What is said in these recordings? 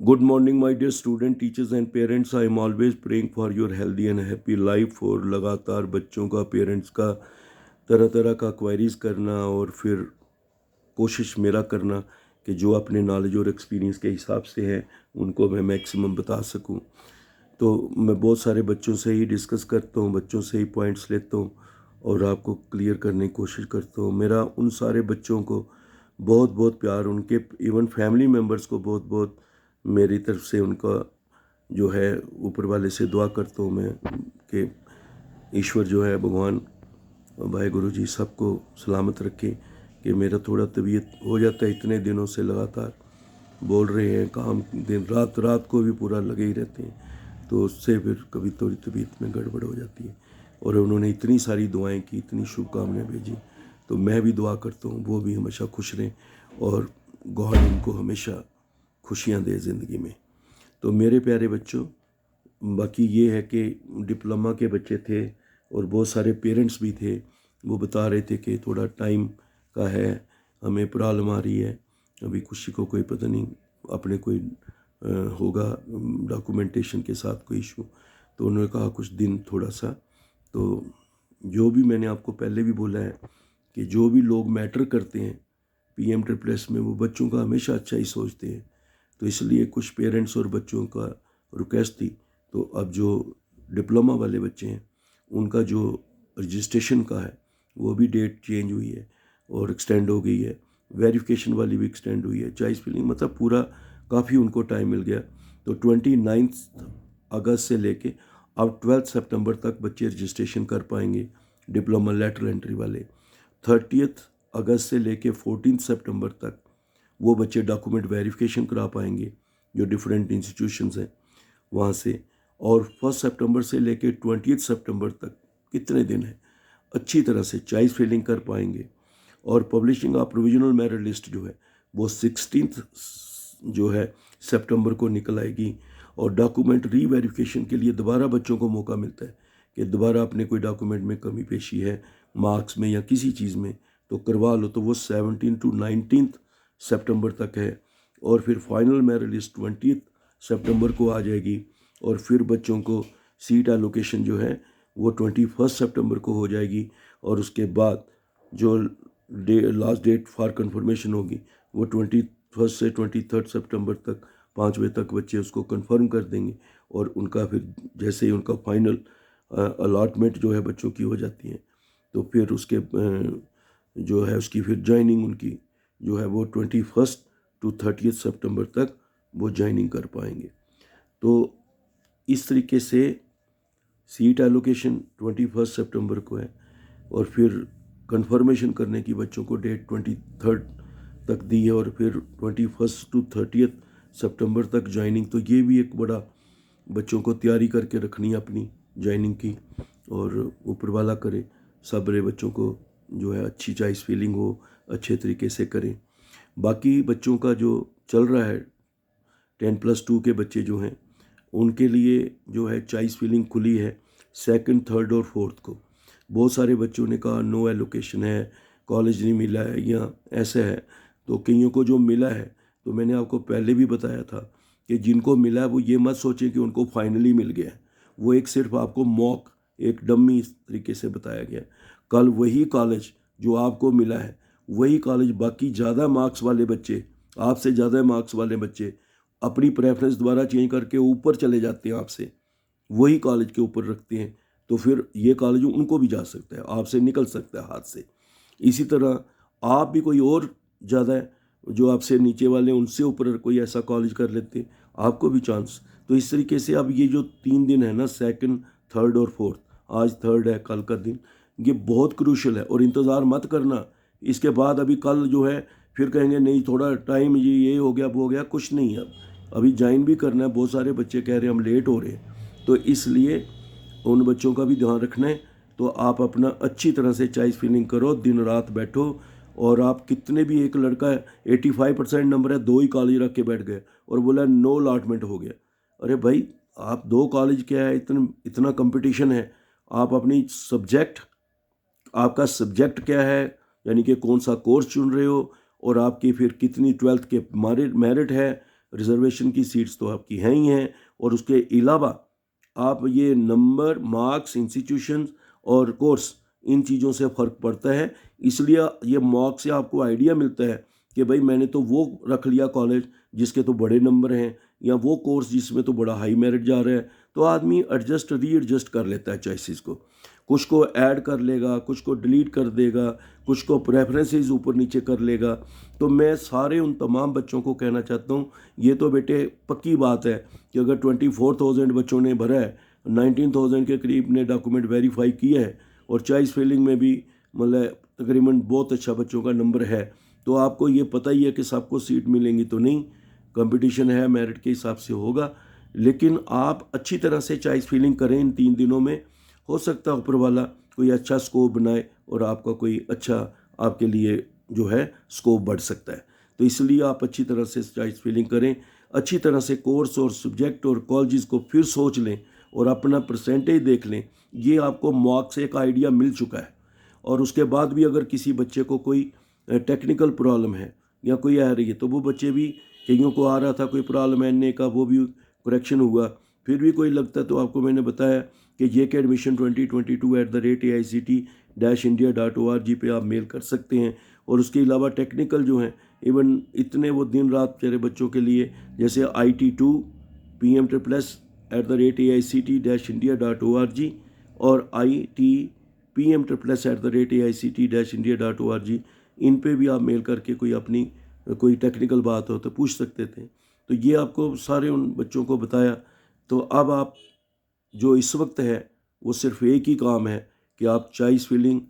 Good morning, my dear student, teachers and parents. I am always praying for your healthy and happy life। और लगातार बच्चों का, parents का तरह तरह का क्वेरीज करना और फिर कोशिश मेरा करना कि जो अपने नॉलेज और एक्सपीरियंस के हिसाब से है उनको मैं मैक्सिमम बता सकूं। तो मैं बहुत सारे बच्चों से ही डिस्कस करता हूं, बच्चों से ही पॉइंट्स लेता हूं और आपको क्लियर करने की कोशिश करता हूं। मेरा उन सारे बच्चों को बहुत बहुत प्यार, उनके इवन फैमिली मेम्बर्स को बहुत बहुत मेरी तरफ से उनका जो है ऊपर वाले से दुआ करता हूँ मैं कि ईश्वर जो है भगवान भाई गुरु जी सबको सलामत रखे। कि मेरा थोड़ा तबीयत हो जाता है, इतने दिनों से लगातार बोल रहे हैं, काम दिन रात रात को भी पूरा लगे ही रहते हैं, तो उससे फिर कभी थोड़ी तबीयत में गड़बड़ हो जाती है। और उन्होंने इतनी सारी दुआएं की, इतनी शुभकामनाएं भेजी, तो मैं भी दुआ करता हूँ वो भी हमेशा खुश रहें और गॉड इनको हमेशा खुशियाँ दे ज़िंदगी में। तो मेरे प्यारे बच्चों, बाकी ये है कि डिप्लोमा के बच्चे थे और बहुत सारे पेरेंट्स भी थे, वो बता रहे थे कि थोड़ा टाइम का है, हमें प्रॉब्लम आ रही है, अभी किसी को कोई पता नहीं अपने कोई होगा डॉक्यूमेंटेशन के साथ कोई इशू। तो उन्होंने कहा कुछ दिन थोड़ा सा, तो जो भी मैंने आपको पहले भी बोला है कि जो भी लोग मैटर करते हैं PM ट्रिपल एस में, वो बच्चों का हमेशा अच्छा ही सोचते हैं। तो इसलिए कुछ पेरेंट्स और बच्चों का रिक्वेस्ट थी। तो अब जो डिप्लोमा वाले बच्चे हैं उनका जो रजिस्ट्रेशन का है वो भी डेट चेंज हुई है और एक्सटेंड हो गई है, वेरिफिकेशन वाली भी एक्सटेंड हुई है, चॉइस फिलिंग, मतलब पूरा काफ़ी उनको टाइम मिल गया। तो 29 अगस्त से लेके अब 12 सितंबर तक बच्चे रजिस्ट्रेशन कर पाएंगे डिप्लोमा लेटरल एंट्री वाले। 30 अगस्त से लेके 14 सितंबर तक वो बच्चे डॉक्यूमेंट वेरिफिकेशन करा पाएंगे जो डिफरेंट इंस्टीट्यूशंस हैं वहाँ से। और 1 सितंबर से लेके 20 सितंबर तक कितने दिन हैं, अच्छी तरह से चॉइस फिलिंग कर पाएंगे। और publishing of provisional merit list जो है वो 16 जो है सितंबर को निकल आएगी। और डॉक्यूमेंट रीवेरिफिकेशन के लिए दोबारा बच्चों को मौका मिलता है कि दोबारा अपने कोई डॉक्यूमेंट में कमी पेशी है, मार्क्स में या किसी चीज़ में, तो करवा लो। तो वो 17 to 19 सितंबर तक है। और फिर फाइनल मेरिट लिस्ट 20 सितंबर को आ जाएगी। और फिर बच्चों को सीट एलोकेशन जो है वो 21 सितंबर को हो जाएगी। और उसके बाद जो लास्ट डेट फॉर कंफर्मेशन होगी वो 21 से 23 सितंबर तक 5 बजे तक बच्चे उसको कंफर्म कर देंगे। और उनका फिर जैसे ही उनका फाइनल अलॉटमेंट जो है बच्चों की हो जाती है, तो फिर उसके जो है उसकी फिर ज्वाइनिंग उनकी जो है वो 21 to 30 सितंबर तक वो ज्वाइनिंग कर पाएंगे। तो इस तरीके से सीट एलोकेशन 21 सितंबर को है और फिर कंफर्मेशन करने की बच्चों को डेट 23 तक दी है और फिर 21 to 30 सितंबर तक ज्वाइनिंग। तो ये भी एक बड़ा बच्चों को तैयारी करके रखनी है अपनी ज्वाइनिंग की। और ऊपर वाला करे सब बड़े बच्चों को जो है अच्छी चॉइस फीलिंग हो, अच्छे तरीके से करें। बाकी बच्चों का जो चल रहा है 10+2 के बच्चे जो हैं उनके लिए जो है चॉइस फिलिंग खुली है 2nd, 3rd और 4th को। बहुत सारे बच्चों ने कहा नो एलोकेशन है, कॉलेज नहीं मिला है या ऐसा है। तो कईयों को जो मिला है, तो मैंने आपको पहले भी बताया था कि जिनको मिला है वो ये मत सोचें कि उनको फाइनली मिल गया है। वो एक सिर्फ आपको मॉक, एक डम्मी तरीके से बताया गया। कल वही कॉलेज जो आपको मिला है वही कॉलेज बाकी ज़्यादा मार्क्स वाले बच्चे, आपसे ज़्यादा मार्क्स वाले बच्चे अपनी प्रेफरेंस दोबारा चेंज करके ऊपर चले जाते हैं, आपसे वही कॉलेज के ऊपर रखते हैं। तो फिर ये कॉलेज उनको भी जा सकता है, आपसे निकल सकता है हाथ से। इसी तरह आप भी कोई और ज़्यादा है जो आपसे नीचे वाले उनसे ऊपर कोई ऐसा कॉलेज कर लेते हैं, आपको भी चांस। तो इस तरीके से अब ये जो 3 दिन है ना, 2nd, 3rd और 4th, आज 3rd है कल का दिन, ये बहुत क्रूशल है। और इंतज़ार मत करना इसके बाद, अभी कल जो है फिर कहेंगे नहीं थोड़ा टाइम ये हो गया वो हो गया, कुछ नहीं है। अभी ज्वाइन भी करना है, बहुत सारे बच्चे कह रहे हैं हम लेट हो रहे हैं, तो इसलिए उन बच्चों का भी ध्यान रखना है। तो आप अपना अच्छी तरह से चॉइस फिलिंग करो, दिन रात बैठो। और आप कितने भी, एक लड़का 85% नंबर है, 2 ही कॉलेज रख के बैठ गए और बोला नो अलॉटमेंट हो गया। अरे भाई, आप 2 कॉलेज क्या है, इतना इतना कंपटीशन है। आप अपनी सब्जेक्ट, आपका सब्जेक्ट क्या है, यानी कि कौन सा कोर्स चुन रहे हो, और आपकी फिर कितनी 12th के मेरिट है, रिजर्वेशन की सीट्स तो आपकी हैं ही हैं, और उसके अलावा आप ये नंबर, मार्क्स, इंस्टीट्यूशन और कोर्स, इन चीज़ों से फ़र्क पड़ता है। इसलिए ये मॉक से आपको आइडिया मिलता है कि भाई मैंने तो वो रख लिया कॉलेज जिसके तो बड़े नंबर हैं, या वो कोर्स जिसमें तो बड़ा हाई मेरिट जा रहा है। तो आदमी एडजस्ट रीएडजस्ट कर लेता है चॉइसेस को, कुछ को ऐड कर लेगा, कुछ को डिलीट कर देगा, कुछ को प्रेफरेंसेस ऊपर नीचे कर लेगा। तो मैं सारे उन तमाम बच्चों को कहना चाहता हूँ, ये तो बेटे पक्की बात है कि अगर 24,000 बच्चों ने भरा है, 19,000 के करीब ने डॉक्यूमेंट वेरीफाई किया है, और चॉइस फिलिंग में भी मतलब तकरीबन बहुत अच्छा बच्चों का नंबर है, तो आपको ये पता ही है कि सबको सीट मिलेंगी तो नहीं, कंपटीशन है, मेरिट के हिसाब से होगा। लेकिन आप अच्छी तरह से चॉइस फिलिंग करें इन 3 दिनों में, हो सकता है ऊपर वाला कोई अच्छा स्कोप बनाए और आपका कोई अच्छा आपके लिए जो है स्कोप बढ़ सकता है। तो इसलिए आप अच्छी तरह से चॉइस फिलिंग करें, अच्छी तरह से कोर्स और सब्जेक्ट और कॉलेजेस को फिर सोच लें और अपना परसेंटेज देख लें। ये आपको मॉक से एक आइडिया मिल चुका है, और उसके बाद भी अगर किसी बच्चे को कोई टेक्निकल प्रॉब्लम है या कोई आ रही है, तो वो बच्चे भी, कईयों को आ रहा था कोई प्रॉब्लम एन का, वो भी करेक्शन हुआ। फिर भी कोई लगता है तो आपको मैंने बताया कि JK एडमिशन 2022@AICTE-India.org पे आप मेल कर सकते हैं। और उसके अलावा टेक्निकल जो हैं, इवन इतने वो दिन रात तेरे बच्चों के लिए, जैसे IT2 PM+@AICTE-India.org और IT PM+@AICTE-India.org, इन पे भी आप मेल करके कोई अपनी कोई टेक्निकल बात हो तो पूछ सकते थे। तो ये आपको सारे उन बच्चों को बताया। तो अब आप जो इस वक्त है वो सिर्फ एक ही काम है कि आप चॉइस फिलिंग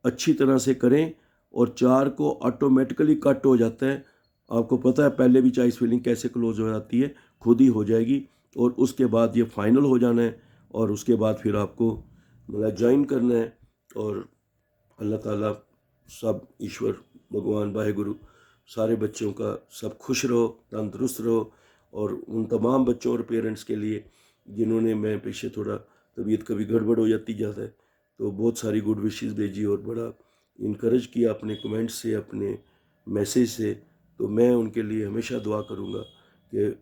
अच्छी तरह से करें, और 4 को ऑटोमेटिकली कट हो जाता है। आपको पता है पहले भी चॉइस फिलिंग कैसे क्लोज हो जाती है, खुद ही हो जाएगी, और उसके बाद ये फाइनल हो जाना है, और उसके बाद फिर आपको मतलब ज्वाइन करना है। और अल्लाह ताला सब, ईश्वर, भगवान, वाहेगुरु, सारे बच्चों का सब खुश रहो, तंदुरुस्त रहो। और उन तमाम बच्चों और पेरेंट्स के लिए जिन्होंने, मैं पीछे थोड़ा तबीयत कभी गड़बड़ हो जाती ज़्यादा है, तो बहुत सारी गुड विशेस भेजी और बड़ा इनकरेज किया अपने कमेंट से, अपने मैसेज से। तो मैं उनके लिए हमेशा दुआ करूँगा कि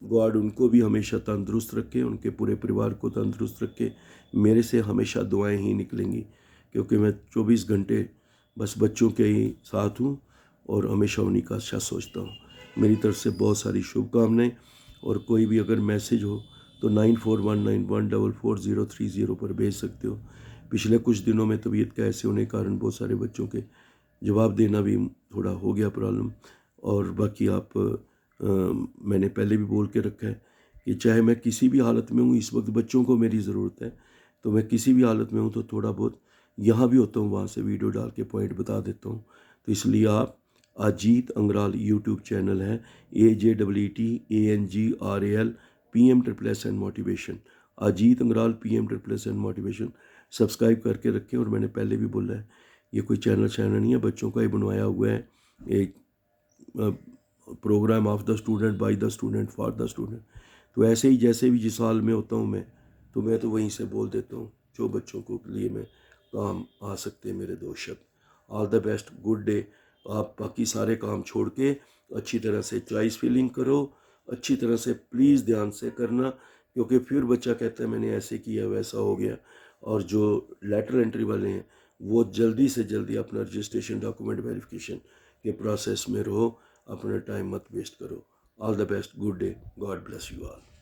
गॉड उनको भी हमेशा तंदुरुस्त रखे, उनके पूरे परिवार को तंदुरुस्त रखे। मेरे से हमेशा दुआएं ही निकलेंगी, क्योंकि मैं 24 घंटे बस बच्चों के ही साथ हूँ और हमेशा उन्हीं का अच्छा सोचता हूँ। मेरी तरफ से बहुत सारी शुभकामनाएं। और कोई भी अगर मैसेज हो तो 9419144030 पर भेज सकते हो। पिछले कुछ दिनों में तबीयत का ऐसे होने के कारण बहुत सारे बच्चों के जवाब देना भी थोड़ा हो गया प्रॉब्लम। और बाकी आप मैंने पहले भी बोल के रखा है कि चाहे मैं किसी भी हालत में हूँ, इस वक्त बच्चों को मेरी ज़रूरत है, तो मैं किसी भी हालत में हूँ तो थोड़ा बहुत यहाँ भी होता हूँ, वहाँ से वीडियो डाल के पॉइंट बता देता हूँ। तो इसलिए आप अजीत अंग्राल यूट्यूब चैनल है, AJEETANGRAL PM++ motivation, Ajeet Angral PM++ motivation subscribe करके रखें। और मैंने पहले भी बोला है, ये कोई चैनल नहीं है, बच्चों का ही बनवाया हुआ है, एक program of the student, by the student, for the student. तो ऐसे ही जैसे भी जिस हाल में होता हूँ मैं तो वहीं से बोल देता हूँ जो बच्चों को लिए मैं काम आ सकते हैं मेरे 2 शब्द। All the best, good day. आप बाकी सारे काम छोड़ के अच्छी तरह से चॉइस फिलिंग करो, अच्छी तरह से प्लीज़ ध्यान से करना, क्योंकि फिर बच्चा कहता है मैंने ऐसे किया वैसा हो गया। और जो लेटर एंट्री वाले हैं वो जल्दी से जल्दी अपना रजिस्ट्रेशन डॉक्यूमेंट वेरिफिकेशन के प्रोसेस में रहो, अपना टाइम मत वेस्ट करो। All the best, good day, God bless you all.